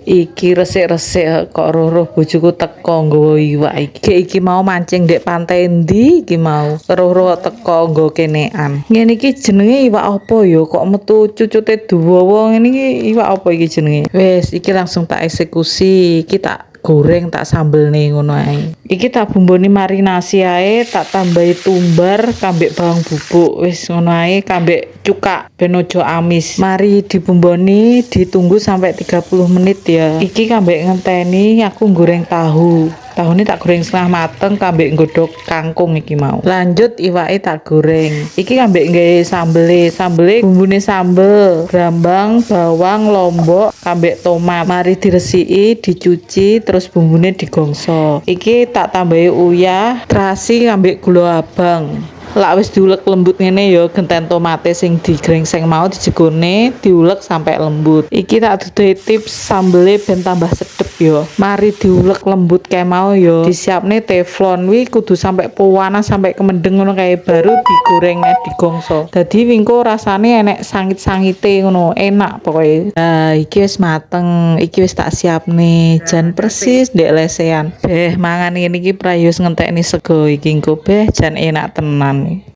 Iki resik-resik kok roh-roh bojoku teko nggawa iwak iki. Iki mau mancing ndek pantai endi iki mau. Roh-roh teko nggo kenean. Ngene iki jenenge iwak apa ya? Kok metu cucute dawa ngene iki iwak apa iki jenenge? Wes iki langsung tak eksekusi. Iki tak goreng tak sambelne ngono ae. Iki tak bumboni marinasi ae, tak tambahi tumbar kambek bawang bubuk. Wis ngono ae kambek cuka ben ojo amis. Mari dibumboni, ditunggu sampai 30 menit ya. Iki kambek ngenteni aku goreng tahu. Tahu ini tak goreng setengah mateng kambek nggodok kangkung iki mau. Lanjut iwake tak goreng. Iki kambek nggawe sambele. Sambele bumbune sambel, brambang, bawang, lombok, kambek tomat. Mari diresiki, dicuci, terus bumbune digongso. Iki tak tambahi uyah, terasi kambek gula abang. Lak wis diulek lembut ngene ya genten tomate sing digrengseng mau dijegone diulek sampai lembut. Iki tak duduhi tips sambele ben tambah sedep ya. Mari diulek lembut kae mau ya. Disiapne teflon wi kudu sampai panas sampai kemendeng ngono kae baru digoreng digongso. Dadi wingko rasane enek sangit-sangite ngono, enak pokoknya. Nah, iki wis mateng, iki wis tak siapne jan persis ndek lesehan. Beh mangan ngene iki prayos ngentekni sego iki engko beh jan enak tenan.